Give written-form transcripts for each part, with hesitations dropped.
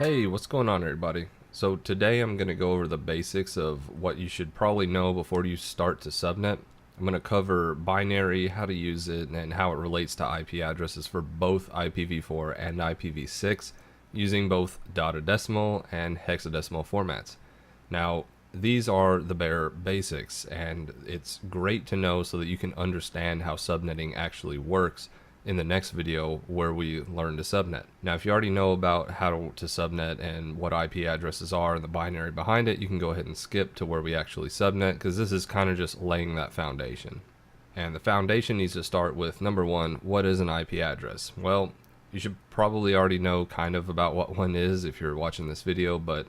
Hey, what's going on everybody? So today I'm going to go over the basics of what you should probably know before you start to subnet. I'm going to cover binary, how to use it, and how it relates to IP addresses for both IPv4 and IPv6 using both dotted decimal and hexadecimal formats. Now, these are the bare basics, and it's great to know so that you can understand how subnetting actually works in the next video where we learn to subnet. Now, if you already know about how to subnet and what IP addresses are and the binary behind it, you can go ahead and skip to where we actually subnet, because this is kind of just laying that foundation. And the foundation needs to start with, number one, what is an IP address? Well, you should probably already know kind of about what one is if you're watching this video, but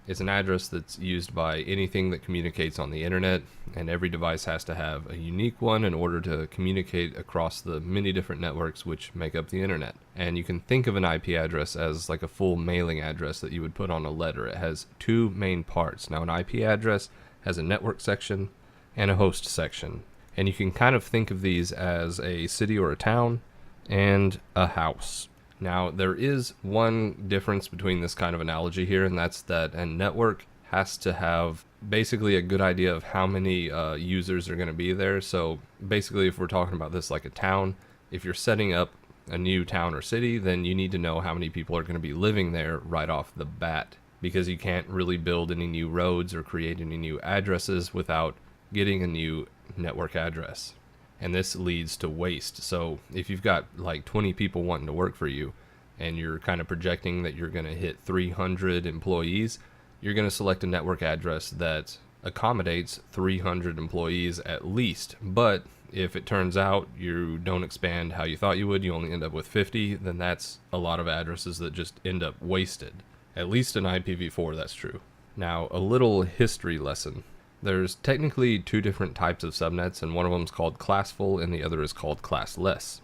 it's an address that's used by anything that communicates on the internet, and every device has to have a unique one in order to communicate across the many different networks which make up the internet. And you can think of an IP address as like a full mailing address that you would put on a letter. It has two main parts. Now, an IP address has a network section and a host section. And you can kind of think of these as a city or a town and a house. Now, there is one difference between this kind of analogy here, and that's that a network has to have basically a good idea of how many users are going to be there. So basically, if we're talking about this like a town, if you're setting up a new town or city, then you need to know how many people are going to be living there right off the bat, because you can't really build any new roads or create any new addresses without getting a new network address. And this leads to waste. So if you've got like 20 people wanting to work for you and you're kind of projecting that you're going to hit 300 employees, you're going to select a network address that accommodates 300 employees at least. But if it turns out you don't expand how you thought you would, you only end up with 50, then that's a lot of addresses that just end up wasted. At least in IPv4, that's true. Now, a little history lesson. There's technically two different types of subnets, and one of them is called Classful and the other is called Classless.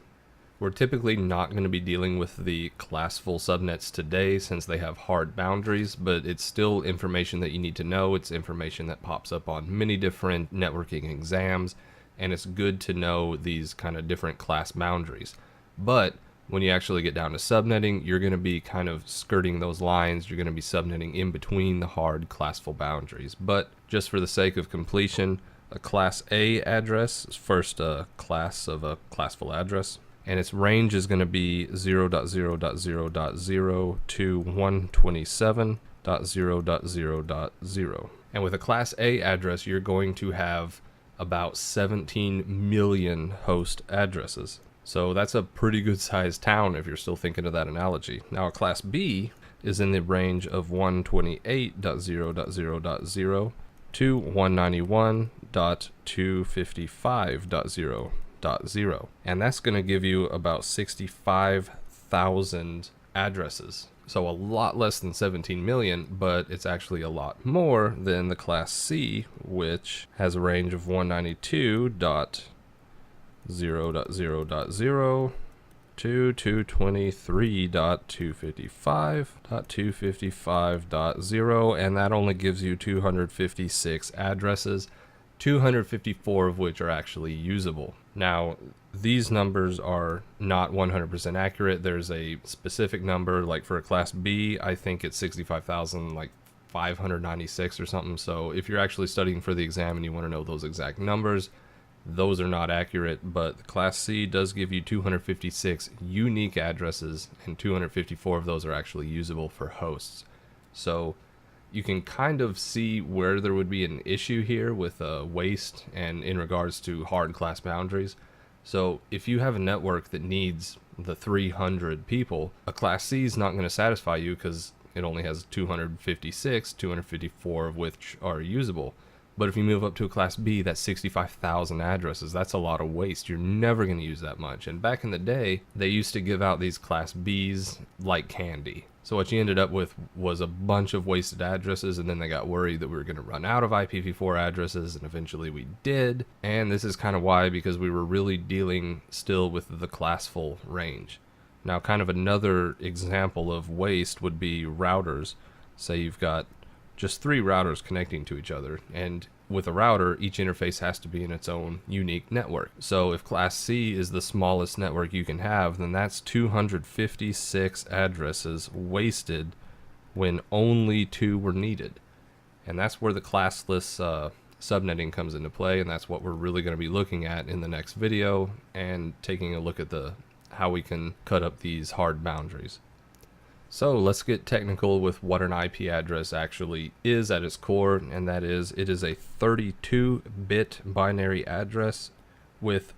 We're typically not going to be dealing with the Classful subnets today since they have hard boundaries, but it's still information that you need to know. It's information that pops up on many different networking exams, and it's good to know these kind of different class boundaries. But when you actually get down to subnetting, you're going to be kind of skirting those lines. You're going to be subnetting in between the hard classful boundaries. But just for the sake of completion, a Class A address is first a class of a classful address, and its range is going to be 0.0.0.0 to 127.0.0.0. And with a Class A address, you're going to have about 17 million host addresses. So that's a pretty good sized town if you're still thinking of that analogy. Now, a Class B is in the range of 128.0.0.0 to 191.255.0.0. And that's going to give you about 65,000 addresses. So a lot less than 17 million, but it's actually a lot more than the Class C, which has a range of 192.0.0.0 to 223.255.255.0, and that only gives you 256 addresses, 254 of which are actually usable. Now, these numbers are not 100% accurate. There's a specific number, like for a Class B, I think it's 65,596 or something. So if you're actually studying for the exam and you want to know those exact numbers, those are not accurate, but the Class C does give you 256 unique addresses, and 254 of those are actually usable for hosts. So you can kind of see where there would be an issue here with waste and in regards to hard class boundaries. So if you have a network that needs the 300 people, a Class C is not going to satisfy you because it only has 256, 254 of which are usable. But if you move up to a Class B, that's 65,000 addresses. That's a lot of waste. You're never going to use that much. And back in the day, they used to give out these Class Bs like candy. So what you ended up with was a bunch of wasted addresses, and then they got worried that we were going to run out of IPv4 addresses, and eventually we did. And this is kind of why, because we were really dealing still with the classful range. Now, kind of another example of waste would be routers. Say you've got just 3 routers connecting to each other, and with a router, each interface has to be in its own unique network. So if Class C is the smallest network you can have, then that's 256 addresses wasted when only 2 were needed. And that's where the classless subnetting comes into play, and that's what we're really going to be looking at in the next video, and taking a look at how we can cut up these hard boundaries. So let's get technical with what an IP address actually is at its core, and that is, it is a 32-bit binary address with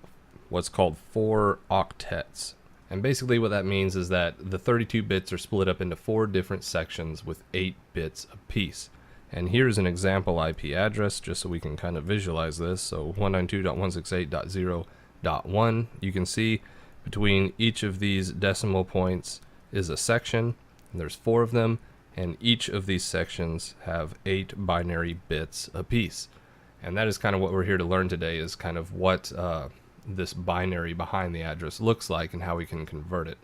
what's called 4 octets. And basically what that means is that the 32 bits are split up into 4 different sections with 8 bits apiece. And here's an example IP address just so we can kind of visualize this. So 192.168.0.1, you can see between each of these decimal points is a section, and there's 4 of them, and each of these sections have 8 binary bits apiece. And that is kind of what we're here to learn today, is kind of what this binary behind the address looks like and how we can convert it.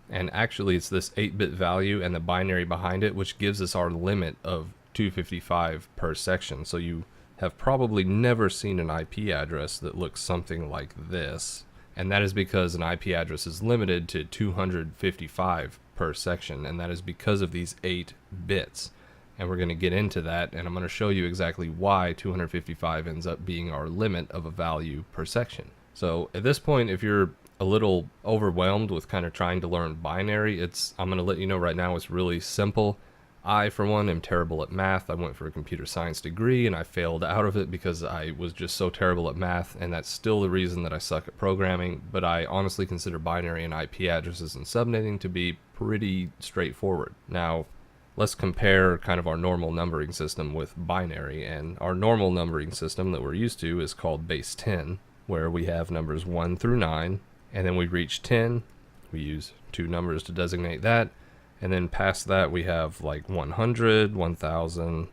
And actually it's this 8-bit value and the binary behind it which gives us our limit of 255 per section. So you have probably never seen an IP address that looks something like this, and that is because an IP address is limited to 255 per section, and that is because of these 8 bits. And we're going to get into that, and I'm going to show you exactly why 255 ends up being our limit of a value per section. So at this point, if you're a little overwhelmed with kind of trying to learn binary, I'm going to let you know right now it's really simple. I, for one, am terrible at math. I went for a computer science degree and I failed out of it because I was just so terrible at math, and that's still the reason that I suck at programming. But I honestly consider binary and IP addresses and subnetting to be pretty straightforward. Now, let's compare kind of our normal numbering system with binary, and our normal numbering system that we're used to is called base 10, where we have numbers 1 through 9, and then we reach 10, we use 2 numbers to designate that, and then past that we have like 100, 1000,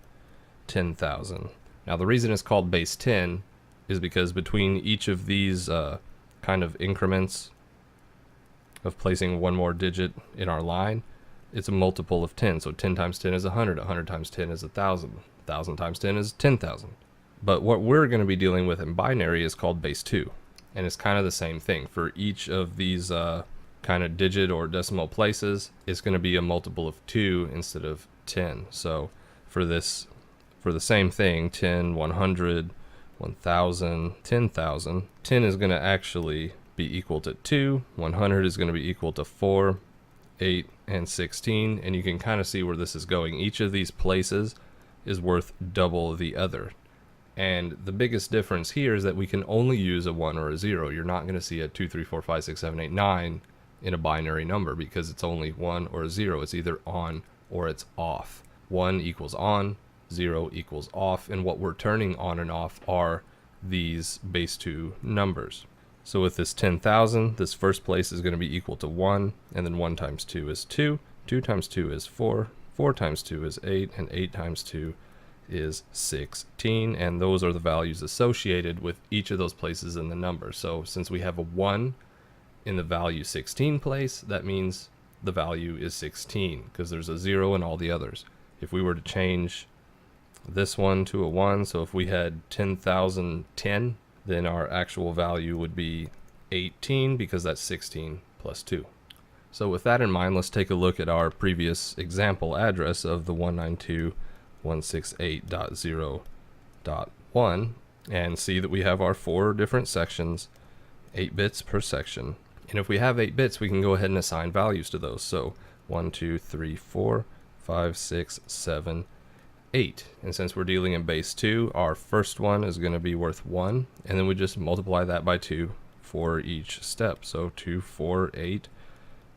10,000. Now the reason it's called base 10 is because between each of these kind of increments of placing one more digit in our line, it's a multiple of 10. So 10 times 10 is 100, 100 times 10 is 1,000, 1,000 times 10 is 10,000. But what we're going to be dealing with in binary is called base 2. And it's kind of the same thing. For each of these kind of digit or decimal places, it's going to be a multiple of 2 instead of 10. So for the same thing, 10, 100, 1,000, 10,000, 10 is going to actually be equal to 2, 100 is going to be equal to 4, 8, and 16, and you can kind of see where this is going. Each of these places is worth double the other. And the biggest difference here is that we can only use a 1 or a 0. You're not going to see a 2, 3, 4, 5, 6, 7, 8, 9 in a binary number because it's only 1 or a 0. It's either on or it's off. 1 equals on, 0 equals off, and what we're turning on and off are these base 2 numbers. So with this 10,000, this first place is going to be equal to 1, and then 1 times 2 is 2, 2 times 2 is 4, 4 times 2 is 8, and 8 times 2 is 16, and those are the values associated with each of those places in the number. So since we have a 1 in the value 16 place, that means the value is 16 because there's a 0 in all the others. If we were to change this one to a 1, so if we had 10,010, then our actual value would be 18 because that's 16 plus 2. So with that in mind, let's take a look at our previous example address of the 192.168.0.1 and see that we have our 4 different sections, 8 bits per section. And if we have 8 bits, we can go ahead and assign values to those. So 1, 2, 3, 4, 5, 6, 7, 8. And since we're dealing in base 2, our first one is going to be worth 1, and then we just multiply that by 2 for each step. So 2, 4, 8,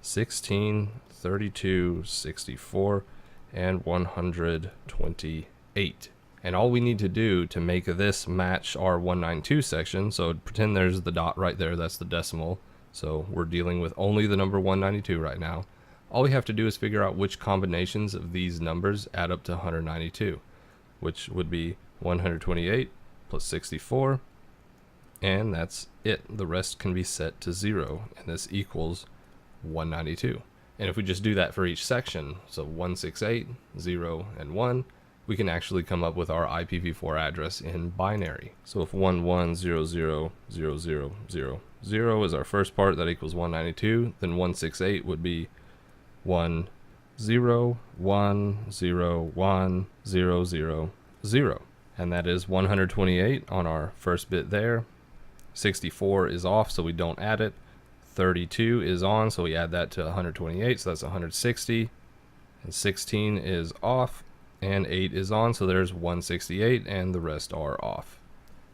16, 32, 64, and 128. And all we need to do to make this match our 192 section, so pretend there's the dot right there, that's the decimal. So we're dealing with only the number 192 right now. All we have to do is figure out which combinations of these numbers add up to 192, which would be 128 plus 64, and that's it. The rest can be set to 0, and this equals 192. And if we just do that for each section, so 168, 0, and 1, we can actually come up with our IPv4 address in binary. So if 11000000 is our first part, that equals 192, then 168 would be 1 0 1 0 1 0 0 0, and that is 128 on our first bit there. 64 is off, so we don't add it. 32 is on, so we add that to 128, so that's 160. And 16 is off, and 8 is on, so there's 168, and the rest are off.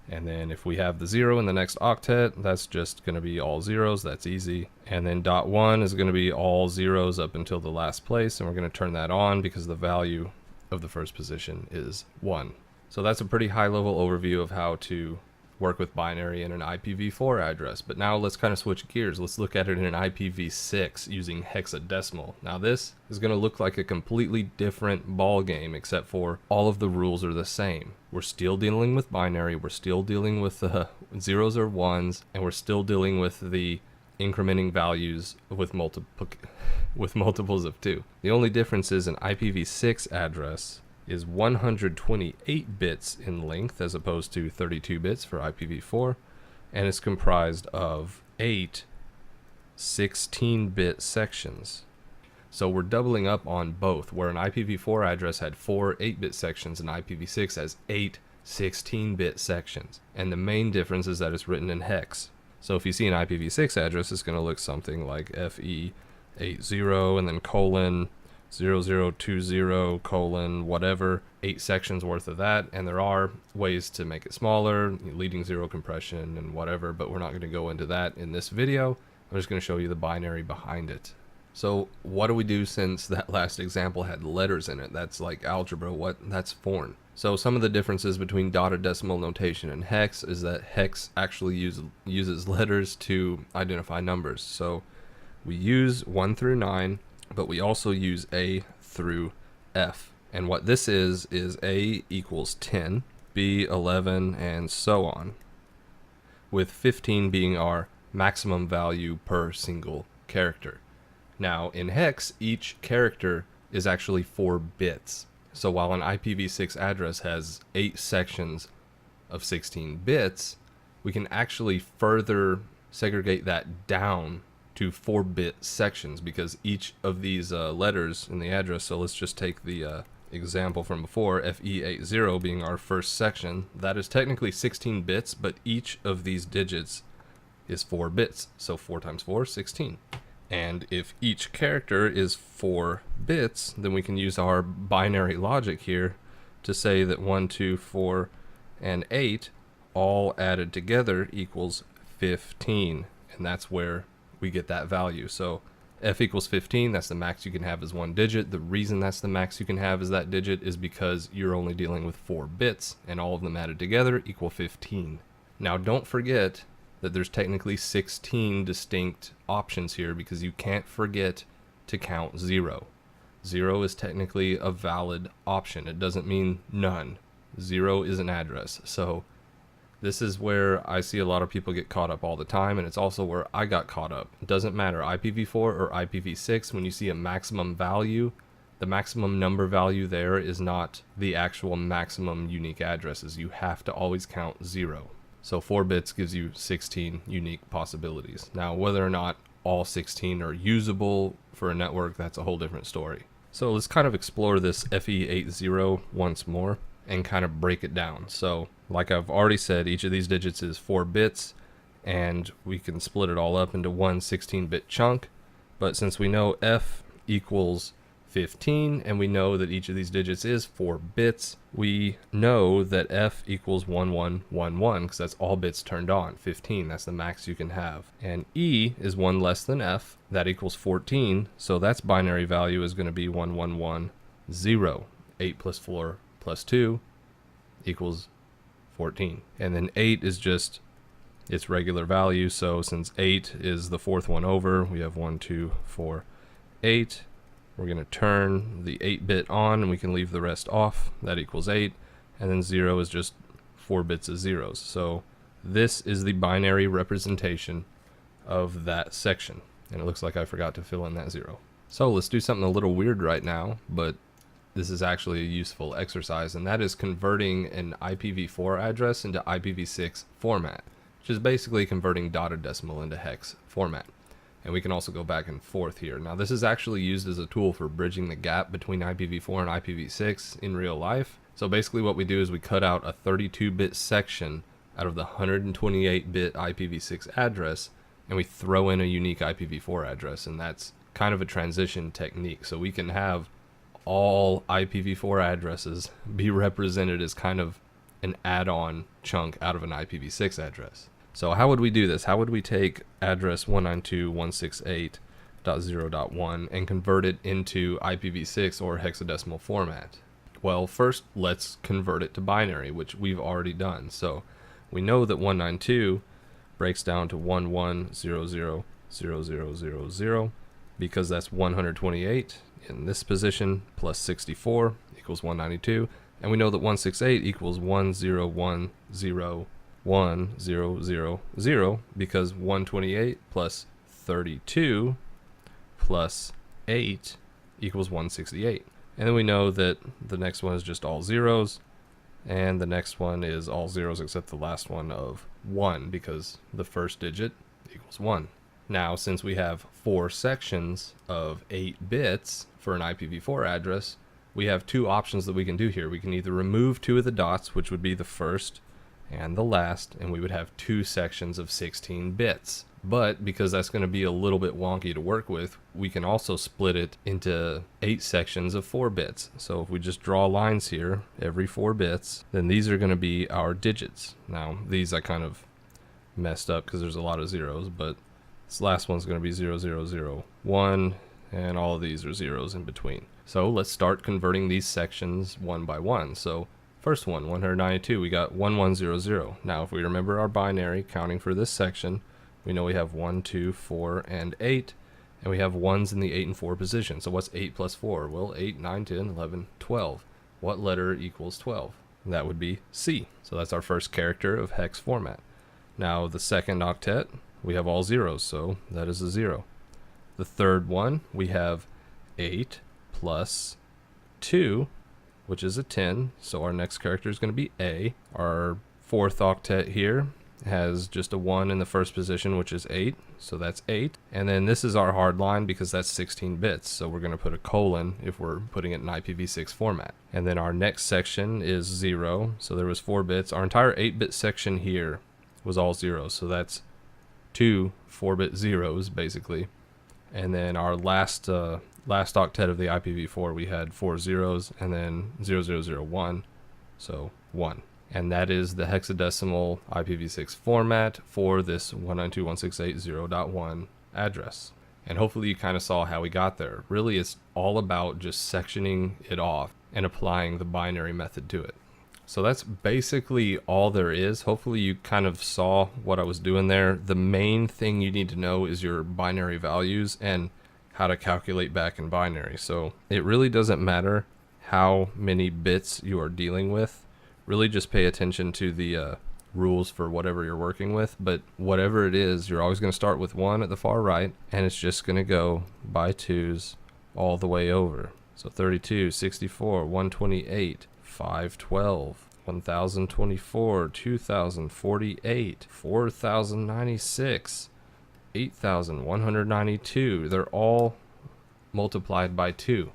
And then if we have the 0 in the next octet, that's just going to be all zeros. That's easy. And then dot 1 is going to be all zeros up until the last place, and we're going to turn that on because the value of the first position is 1. So that's a pretty high level overview of how to work with binary in an IPv4 address. But now let's kind of switch gears. Let's look at it in an IPv6 using hexadecimal. Now this is going to look like a completely different ball game, except for all of the rules are the same. We're still dealing with binary, we're still dealing with zeros or ones, and we're still dealing with the incrementing values with multiples of 2. The only difference is an IPv6 address is 128 bits in length as opposed to 32 bits for IPv4, and it's comprised of 8 16-bit sections. So we're doubling up on both, where an IPv4 address had 4 8-bit sections and IPv6 has 8 16-bit sections. And the main difference is that it's written in hex. So if you see an IPv6 address, it's going to look something like FE80 and then colon 0020 colon whatever, 8 sections worth of that. And there are ways to make it smaller, leading zero compression and whatever, but we're not going to go into that in this video. I'm just going to show you the binary behind it. So what do we do since that last example had letters in it? That's like algebra. That's foreign. So some of the differences between dotted decimal notation and hex is that hex actually uses letters to identify numbers. So we use 1 through 9, but we also use A through F. And what this is A equals 10, B 11, and so on, with 15 being our maximum value per single character. Now in hex, each character is actually 4 bits. So while an IPv6 address has 8 sections of 16 bits, we can actually further segregate that down to 4-bit sections, because each of these letters in the address, so let's just take the example from before, FE80 being our first section, that is technically 16 bits, but each of these digits is 4 bits. So 4 times 4, 16. And if each character is 4 bits, then we can use our binary logic here to say that 1, 2, 4, and 8 all added together equals 15. And that's where we get that value. So F equals 15, that's the max you can have as 1 digit. The reason that's the max you can have as that digit is because you're only dealing with 4 bits, and all of them added together equal 15. Now don't forget that there's technically 16 distinct options here, because you can't forget to count 0. 0 is technically a valid option. It doesn't mean none. 0 is an address. So this is where I see a lot of people get caught up all the time, and it's also where I got caught up. It doesn't matter, IPv4 or IPv6, when you see a maximum value, the maximum number value there is not the actual maximum unique addresses. You have to always count 0. So 4 bits gives you 16 unique possibilities. Now, whether or not all 16 are usable for a network, that's a whole different story. So let's kind of explore this FE80 once more and kind of break it down. So like I've already said, each of these digits is 4 bits, and we can split it all up into one 16-bit chunk. But since we know F equals 15, and we know that each of these digits is 4 bits, we know that F equals 1111, because that's all bits turned on. 15, that's the max you can have. And E is 1 less than F, that equals 14, so that's binary value is going to be 1110. 8 plus 4 plus 2 equals 14. And then 8 is just its regular value, so since 8 is the 4th one over, we have 1, 2, 4, 8. We're going to turn the 8-bit on, and we can leave the rest off. That equals 8. And then 0 is just 4 bits of zeros. So this is the binary representation of that section. And it looks like I forgot to fill in that 0. So let's do something a little weird right now, but this is actually a useful exercise, and that is converting an IPv4 address into IPv6 format, which is basically converting dotted decimal into hex format. And we can also go back and forth here. Now this is actually used as a tool for bridging the gap between IPv4 and IPv6 in real life. So basically what we do is we cut out a 32-bit section out of the 128-bit IPv6 address, and we throw in a unique IPv4 address, and that's kind of a transition technique. So we can have all IPv4 addresses be represented as kind of an add-on chunk out of an IPv6 address. So how would we do this? How would we take address 192.168.0.1 and convert it into IPv6 or hexadecimal format? Well, first let's convert it to binary, which we've already done. So we know that 192 breaks down to 11000000 because that's 128 in this position plus 64 equals 192, and we know that 168 equals 10101000 because 128 plus 32 plus 8 equals 168. And then we know that the next one is just all zeros, and the next one is all zeros except the last one of 1 because the first digit equals 1. Now, since we have 4 sections of 8 bits for an IPv4 address, we have 2 options that we can do here. We can either remove 2 of the dots, which would be the first and the last, and we would have 2 sections of 16 bits. But because that's going to be a little bit wonky to work with, we can also split it into 8 sections of 4 bits. So if we just draw lines here every 4 bits, then these are going to be our digits. Now these I kind of messed up because there's a lot of zeros, but this last one's going to be 0001, and all of these are zeros in between. So let's start converting these sections one by one. So first one, 192, we got 1100. Now if we remember our binary counting for this section, we know we have 1, 2, 4, and 8, and we have 1s in the 8 and 4 position. So what's 8 plus 4? Well, 8, 9, 10, 11, 12. What letter equals 12? That would be C. So that's our first character of hex format. Now the second octet, we have all zeros, so that is a 0. The third one, we have 8 plus 2, which is a 10, so our next character is going to be A. Our fourth octet here has just a 1 in the first position, which is 8, so that's 8. And then this is our hard line because that's 16 bits, so we're going to put a colon if we're putting it in IPv6 format. And then our next section is 0, so there was 4 bits. Our entire 8-bit section here was all zeros, so that's 2 4-bit zeros basically. And then our last octet of the IPv4, we had 4 zeros and then 0001, so 1. And that is the hexadecimal IPv6 format for this 192.168.0.1 address. And hopefully you kind of saw how we got there. Really, it's all about just sectioning it off and applying the binary method to it. So that's basically all there is. Hopefully you kind of saw what I was doing there. The main thing you need to know is your binary values and how to calculate back in binary. So it really doesn't matter how many bits you are dealing with. Really just pay attention to the rules for whatever you're working with, but whatever it is, you're always going to start with 1 at the far right, and it's just going to go by 2s all the way over. So 32, 64, 128, 512, 1024, 2048, 4096, 8192. They're all multiplied by 2,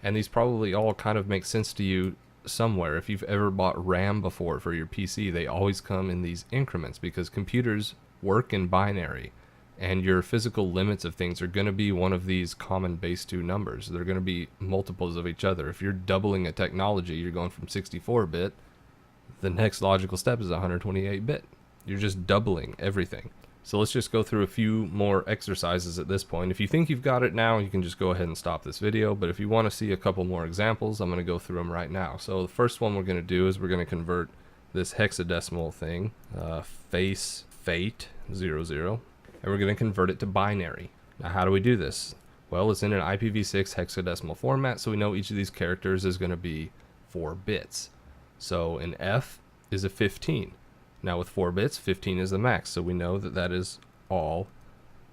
and these probably all kind of make sense to you somewhere. If you've ever bought RAM before for your PC, they always come in these increments because computers work in binary, and your physical limits of things are going to be one of these common base 2 numbers. They're going to be multiples of each other. If you're doubling a technology, you're going from 64-bit, the next logical step is 128-bit. You're just doubling everything. So let's just go through a few more exercises at this point. If you think you've got it now, you can just go ahead and stop this video. But if you want to see a couple more examples, I'm going to go through them right now. So the first one we're going to do is we're going to convert this hexadecimal thing, fate 00, and we're going to convert it to binary. Now how do we do this? Well, it's in an IPv6 hexadecimal format, so we know each of these characters is going to be 4 bits. So an F is a 15. Now with 4 bits, 15 is the max, so we know that that is all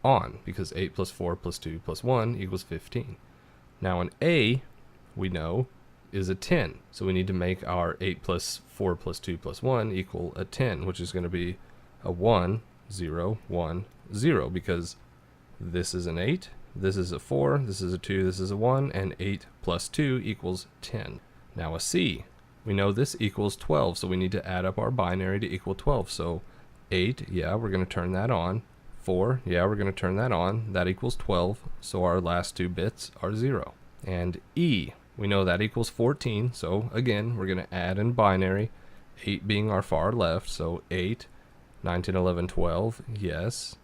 on, because 8 plus 4 plus 2 plus 1 equals 15. Now an A, we know, is a 10, so we need to make our 8 plus 4 plus 2 plus 1 equal a 10, which is going to be a 1, 0, 1, 0, because this is an 8, this is a 4, this is a 2, this is a 1, and 8 plus 2 equals 10. Now a C, we know this equals 12, so we need to add up our binary to equal 12. So 8, yeah, we're going to turn that on. 4, yeah, we're going to turn that on. That equals 12, so our last 2 bits are 0. And E, we know that equals 14, so again, we're going to add in binary, 8 being our far left, so 8, 9, 10, 11, 12, yes.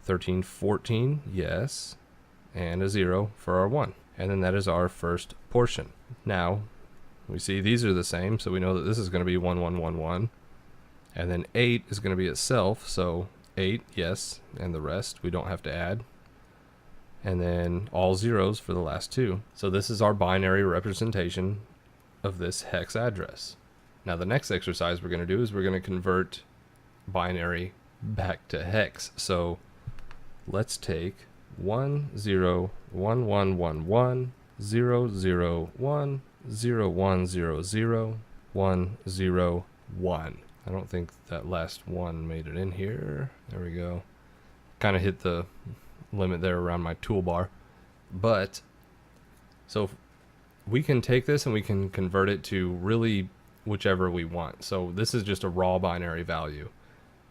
13, 14, yes. And a 0 for our 1. And then that is our first portion. Now, we see these are the same, so we know that this is going to be 1, 1, 1, 1. And then 8 is going to be itself, so 8, yes, and the rest we don't have to add. And then all zeros for the last 2. So this is our binary representation of this hex address. Now the next exercise we're going to do is we're going to convert binary back to hex. So let's take 1 0 1 1 1 1 0 0 1 0 1 0 0 1 0 1. I don't think that last 1 made it in here. There we go. Kind of hit the limit there around my toolbar. But so we can take this and we can convert it to really whichever we want. So this is just a raw binary value.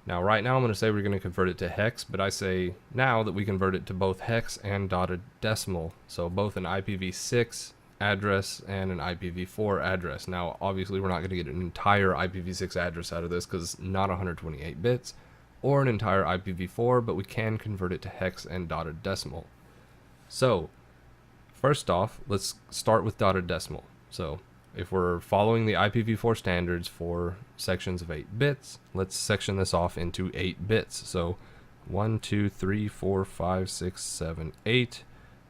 Now right now I'm going to say we're going to convert it to hex, but I say now that we convert it to both hex and dotted decimal. So both an IPv6 address and an IPv4 address. Now obviously we're not going to get an entire IPv6 address out of this because it's not 128 bits, or an entire IPv4, but we can convert it to hex and dotted decimal. So first off, let's start with dotted decimal. So if we're following the IPv4 standards for sections of 8 bits, let's section this off into 8 bits. So 1, 2, 3, 4, 5, 6, 7, 8.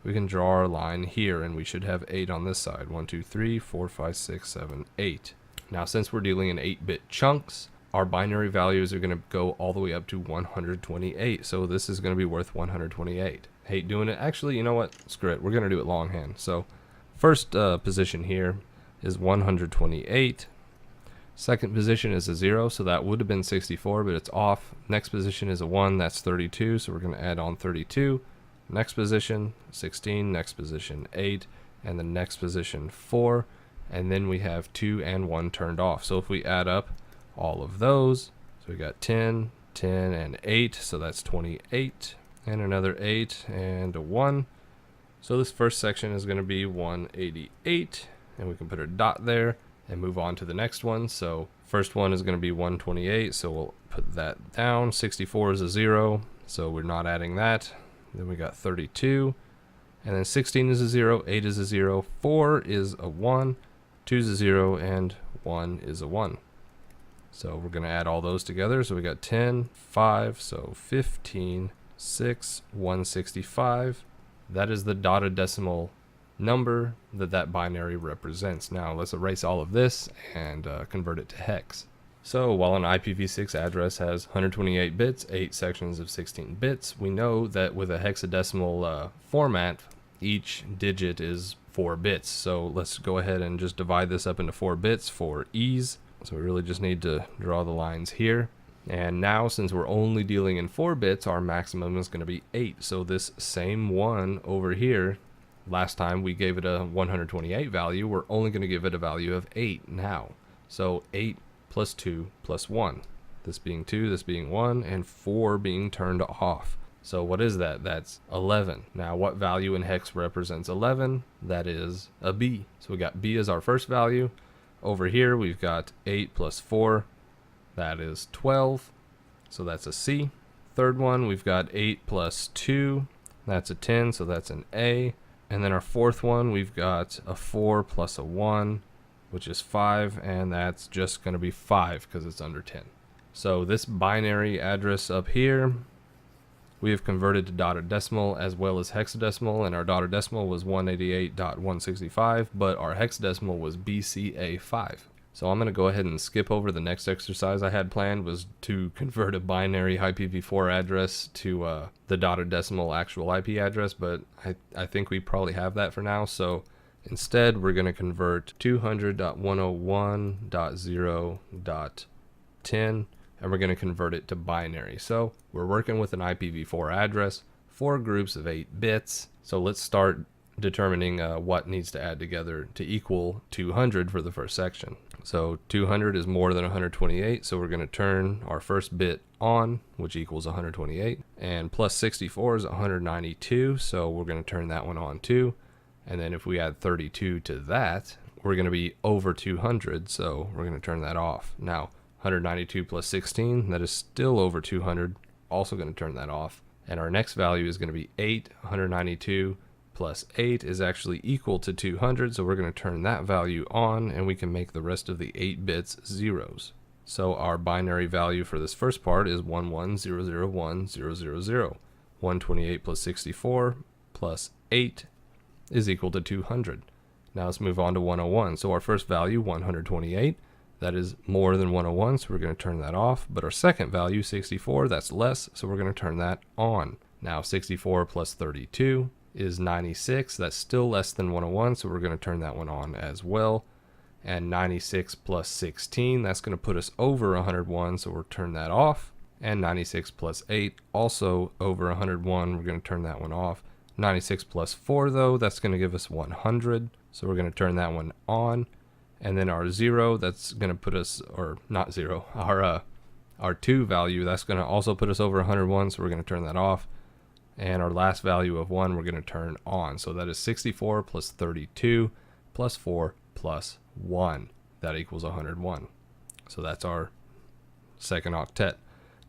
We can draw our line here and we should have 8 on this side. 1, 2, 3, 4, 5, 6, 7, 8. Now since we're dealing in 8-bit chunks, our binary values are going to go all the way up to 128. So this is going to be worth 128. Hate doing it. Actually, you know what? Screw it. We're going to do it longhand. So first position here is 128. Second position is a 0, so that would have been 64, but it's off. Next position is a 1, that's 32, so we're going to add on 32. Next position 16, next position 8, and the next position 4, and then we have 2 and 1 turned off. So if we add up all of those, so we got 10, 10, and 8, so that's 28, and another 8 and a 1. So this first section is going to be 188, and we can put a dot there and move on to the next one. So first one is going to be 128, so we'll put that down. 64 is a 0, so we're not adding that. Then we got 32, and then 16 is a 0, 8 is a 0, 4 is a 1, 2 is a 0, and 1 is a 1. So we're going to add all those together. So we got 10, 5, so 15, 6, 165. That is the dotted decimal number that binary represents. Now let's erase all of this and convert it to hex. So while an IPv6 address has 128 bits, 8 sections of 16 bits, we know that with a hexadecimal format, each digit is 4 bits. So let's go ahead and just divide this up into 4 bits for ease. So we really just need to draw the lines here. And now since we're only dealing in 4 bits, our maximum is going to be 8. So this same 1 over here, last time we gave it a 128 value, we're only going to give it a value of 8 now. So 8 plus 2 plus 1. This being 2, this being 1, and 4 being turned off. So what is that? That's 11. Now what value in hex represents 11? That is a B. So we got B as our first value. Over here we've got 8 plus 4. That is 12. So that's a C. Third one, we've got 8 plus 2. That's a 10, so that's an A. And then our fourth one, we've got a 4 plus a 1, which is 5, and that's just going to be 5 because it's under 10. So this binary address up here, we have converted to dotted decimal as well as hexadecimal, and our dotted decimal was 188.165, but our hexadecimal was BCA5. So I'm going to go ahead and skip over the next exercise I had planned, was to convert a binary IPv4 address to the dotted decimal actual IP address, but I think we probably have that for now. So instead, we're going to convert 200.101.0.10, and we're going to convert it to binary. So we're working with an IPv4 address. 4 groups of 8 bits. So let's start determining what needs to add together to equal 200 for the first section. So 200 is more than 128, so we're going to turn our first bit on, which equals 128, and plus 64 is 192, so we're going to turn that one on too. And then if we add 32 to that, we're going to be over 200, so we're going to turn that off. Now 192 plus 16, that is still over 200, also going to turn that off. And our next value is going to be 8. 192 plus 8 is actually equal to 200, so we're going to turn that value on, and we can make the rest of the 8 bits zeros. So our binary value for this first part is 11001000. 128 plus 64 plus 8 is equal to 200. Now let's move on to 101. So our first value, 128, that is more than 101, so we're going to turn that off. But our second value, 64, that's less, so we're going to turn that on. Now 64 plus 32 is 96. That's still less than 101, so we're going to turn that one on as well. And 96 plus 16, that's going to put us over 101, so we'll turn that off. And 96 plus 8, also over 101, we're going to turn that one off. 96 plus 4 though, that's going to give us 100, so we're going to turn that one on. And then our 0, that's going to put us, or not 0, our 2 value, that's going to also put us over 101, so we're going to turn that off. And our last value of 1 we're going to turn on. So that is 64 plus 32 plus 4 plus 1. That equals 101. So that's our second octet.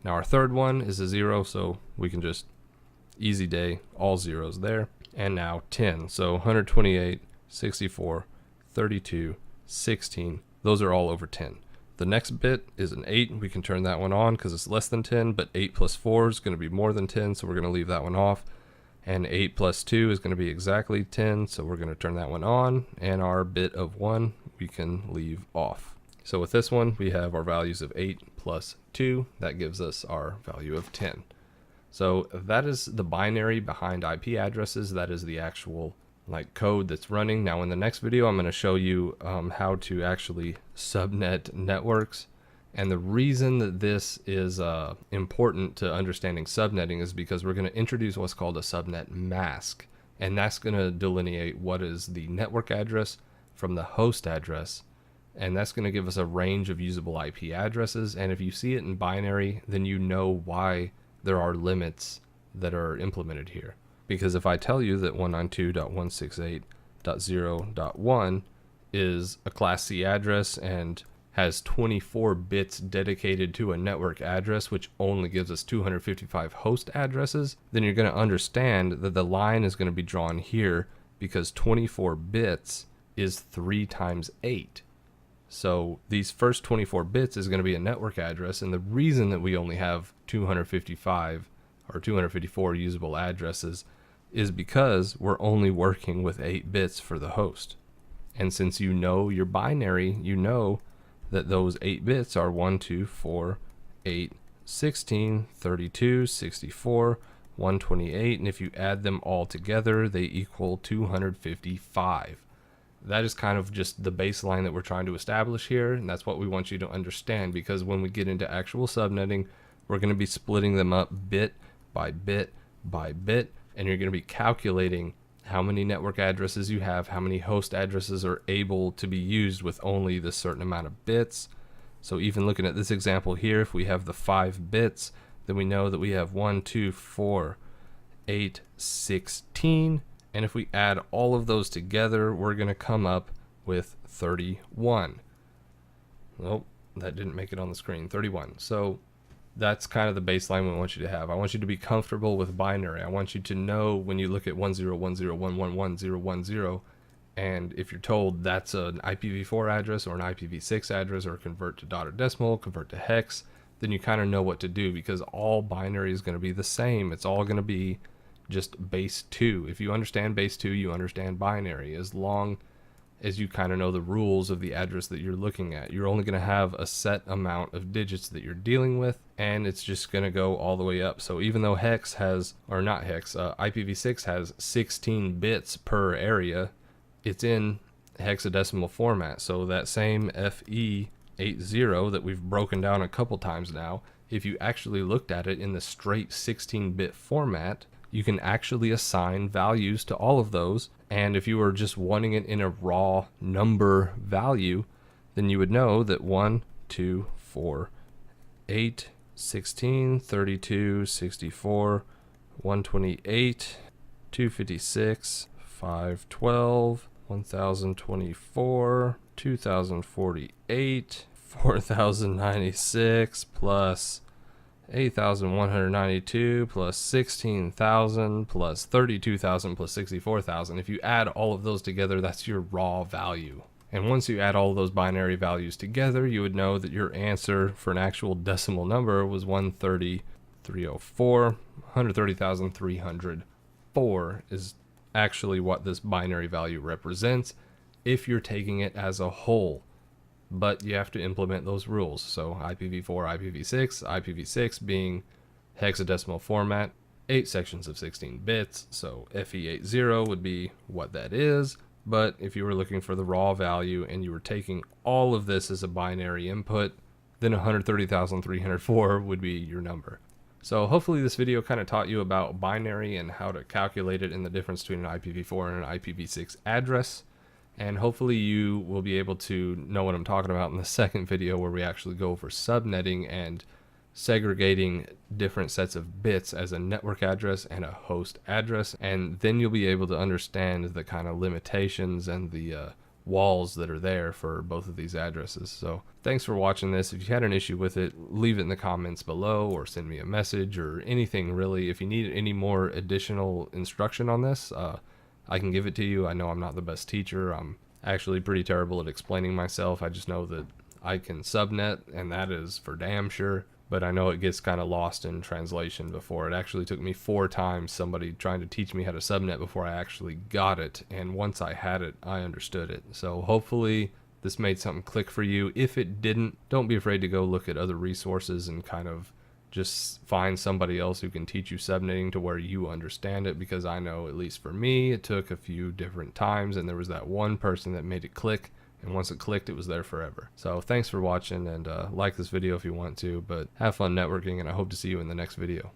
Now our third one is a 0, so we can just easy day, all zeros there. And now 10. So 128, 64, 32, 16. Those are all over 10. The next bit is an 8. We can turn that one on because it's less than 10, but 8 plus 4 is going to be more than 10, so we're going to leave that one off. And 8 plus 2 is going to be exactly 10, so we're going to turn that one on. And our bit of 1 we can leave off. So with this one, we have our values of 8 plus 2. That gives us our value of 10. So that is the binary behind IP addresses. That is the actual code that's running. Now in the next video I'm going to show you how to actually subnet networks, and the reason that this is important to understanding subnetting is because we're going to introduce what's called a subnet mask, and that's going to delineate what is the network address from the host address, and that's going to give us a range of usable IP addresses. And if you see it in binary, then you know why there are limits that are implemented here. Because if I tell you that 192.168.0.1 is a Class C address and has 24 bits dedicated to a network address, which only gives us 255 host addresses, then you're going to understand that the line is going to be drawn here because 24 bits is 3 times 8. So these first 24 bits is going to be a network address, and the reason that we only have 255 or 254 usable addresses is because we're only working with 8 bits for the host. And since you know your binary, you know that those 8 bits are 1, 2, 4, 8, 16, 32, 64, 128, and if you add them all together, they equal 255. That is kind of just the baseline that we're trying to establish here, and that's what we want you to understand, because when we get into actual subnetting, we're going to be splitting them up bit by bit by bit, and you're going to be calculating how many network addresses you have, how many host addresses are able to be used with only this certain amount of bits. So even looking at this example here, if we have the 5 bits, then we know that we have 1, 2, 4, 8, 16, and if we add all of those together, we're going to come up with 31. Nope, that didn't make it on the screen. 31. So that's kind of the baseline we want you to have. I want you to be comfortable with binary. I want you to know when you look at 1010111010, and if you're told that's an IPv4 address or an IPv6 address, or convert to dot or decimal, convert to hex, then you kind of know what to do, because all binary is going to be the same. It's all going to be just base 2. If you understand base 2, you understand binary. As long as you kind of know the rules of the address that you're looking at, you're only going to have a set amount of digits that you're dealing with, and it's just going to go all the way up. So even though hex has, or not hex, IPv6 has 16 bits per area, it's in hexadecimal format. So that same FE80 that we've broken down a couple times now, if you actually looked at it in the straight 16-bit format, you can actually assign values to all of those. And if you were just wanting it in a raw number value, then you would know that 1, 2, 4, 8, 16, 32, 64, 128, 256, 512, 1024, 2048, 4096 plus 8,192 plus 16,000 plus 32,000 plus 64,000. If you add all of those together, that's your raw value. And once you add all of those binary values together, you would know that your answer for an actual decimal number was 130,304. 130,304 is actually what this binary value represents if you're taking it as a whole. But you have to implement those rules. So IPv4, IPv6, IPv6 being hexadecimal format, 8 sections of 16 bits. So FE80 would be what that is. But if you were looking for the raw value and you were taking all of this as a binary input, then 130,304 would be your number. So hopefully this video kind of taught you about binary and how to calculate it and the difference between an IPv4 and an IPv6 address. And hopefully you will be able to know what I'm talking about in the second video, where we actually go over subnetting and segregating different sets of bits as a network address and a host address. And then you'll be able to understand the kind of limitations and the walls that are there for both of these addresses. So thanks for watching this. If you had an issue with it, leave it in the comments below or send me a message or anything really. If you need any more additional instruction on this, I can give it to you. I know I'm not the best teacher. I'm actually pretty terrible at explaining myself. I just know that I can subnet, and that is for damn sure. But I know it gets kind of lost in translation before. It actually took me 4 times somebody trying to teach me how to subnet before I actually got it. And once I had it, I understood it. So hopefully this made something click for you. If it didn't, don't be afraid to go look at other resources and kind of just find somebody else who can teach you subnetting to where you understand it, because I know, at least for me, it took a few different times, and there was that one person that made it click, and once it clicked, it was there forever. So thanks for watching, and like this video if you want to, but have fun networking, and I hope to see you in the next video.